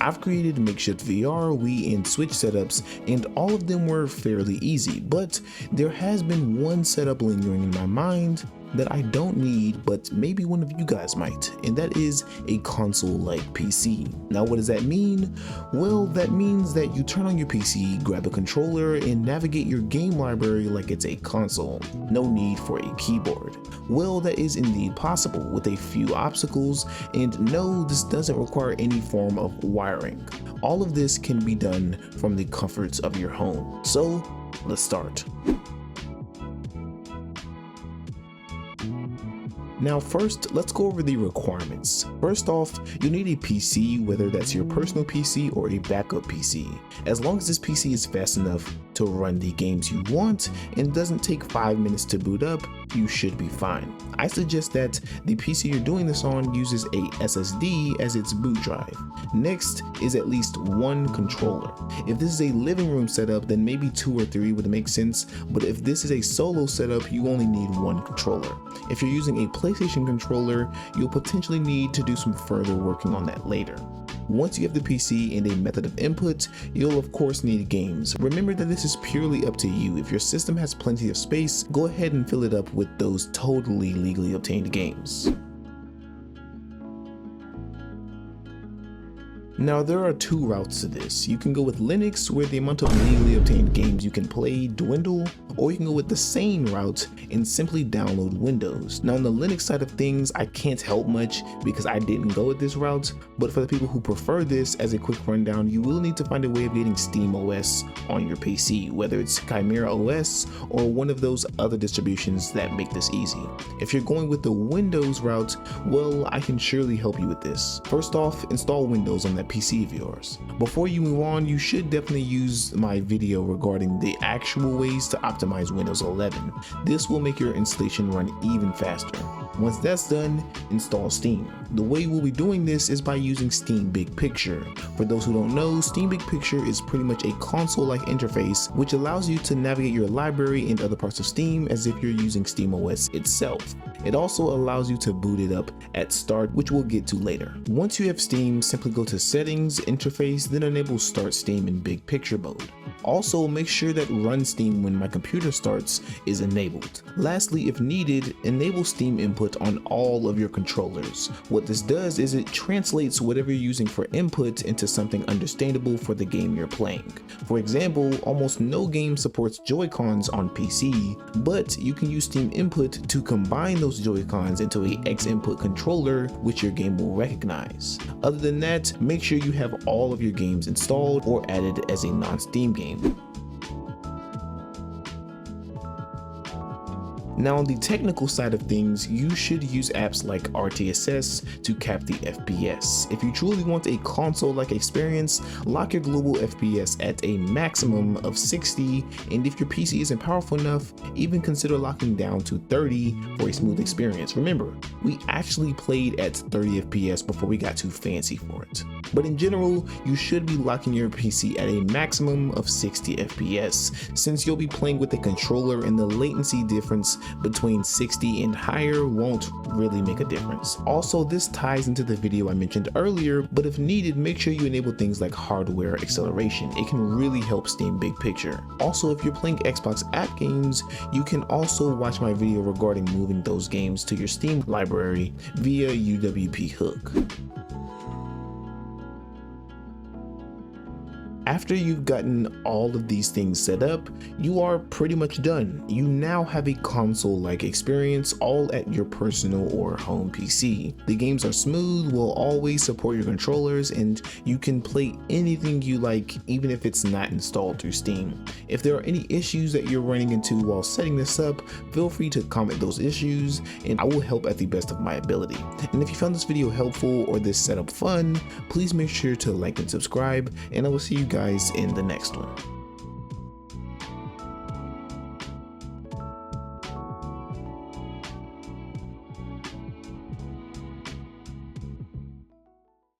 I've created makeshift VR, Wii, and Switch setups, and all of them were fairly easy, but there has been one setup lingering in my mind that I don't need, but maybe one of you guys might, and that is a console-like PC. Now what does that mean? Well, that means that you turn on your PC, grab a controller, and navigate your game library like it's a console. No need for a keyboard. Well, that is indeed possible with a few obstacles, and no, this doesn't require any form of wiring. All of this can be done from the comforts of your home. So let's start. Now first, let's go over the requirements. First off, you need a PC, whether that's your personal PC or a backup PC. As long as this PC is fast enough to run the games you want and doesn't take 5 minutes to boot up, you should be fine. I suggest that the PC you're doing this on uses a SSD as its boot drive. Next is at least one controller. If this is a living room setup, then maybe 2 or 3 would make sense, but if this is a solo setup, you only need one controller. If you're using a PlayStation controller, you'll potentially need to do some further working on that later. Once you have the PC and a method of input, you'll of course need games. Remember that this is purely up to you. If your system has plenty of space, go ahead and fill it up with those totally legally obtained games. Now there are 2 routes to this. You can go with Linux, where the amount of legally obtained games you can play dwindle, or you can go with the same route and simply download Windows. Now on the Linux side of things, I can't help much because I didn't go with this route, but for the people who prefer this, as a quick rundown, you will need to find a way of getting Steam OS on your PC, whether it's Chimera OS or one of those other distributions that make this easy. If you're going with the Windows route, well, I can surely help you with this. First off, install Windows on that PC of yours. Before you move on, you should definitely use my video regarding the actual ways to optimize Windows 11. This will make your installation run even faster. Once that's done, install Steam. The way we'll be doing this is by using Steam Big Picture. For those who don't know, Steam Big Picture is pretty much a console-like interface which allows you to navigate your library and other parts of Steam as if you're using SteamOS itself. It also allows you to boot it up at start, which we'll get to later. Once you have Steam, simply go to Settings, Interface, then enable Start Steam in Big Picture mode. Also, make sure that Run Steam when my computer starts is enabled. Lastly, if needed, enable Steam input on all of your controllers. What this does is it translates whatever you're using for input into something understandable for the game you're playing. For example, almost no game supports Joy-Cons on PC, but you can use Steam input to combine those Joy-Cons into a X input controller, which your game will recognize. Other than that, make sure you have all of your games installed or added as a non-Steam game. Now on the technical side of things, you should use apps like RTSS to cap the FPS. If you truly want a console-like experience, lock your global FPS at a maximum of 60, and if your PC isn't powerful enough, even consider locking down to 30 for a smooth experience. Remember, we actually played at 30 FPS before we got too fancy for it. But in general, you should be locking your PC at a maximum of 60 FPS, since you'll be playing with a controller and the latency difference between 60 and higher won't really make a difference. Also, this ties into the video I mentioned earlier, but if needed, make sure you enable things like hardware acceleration. It can really help Steam Big Picture. Also, if you're playing Xbox app games, you can also watch my video regarding moving those games to your Steam library via UWP hook. After you've gotten all of these things set up, you are pretty much done. You now have a console-like experience all at your personal or home PC. The games are smooth, will always support your controllers, and you can play anything you like even if it's not installed through Steam. If there are any issues that you're running into while setting this up, feel free to comment those issues and I will help at the best of my ability. And if you found this video helpful or this setup fun, please make sure to like and subscribe, and I will see you guys in the next one.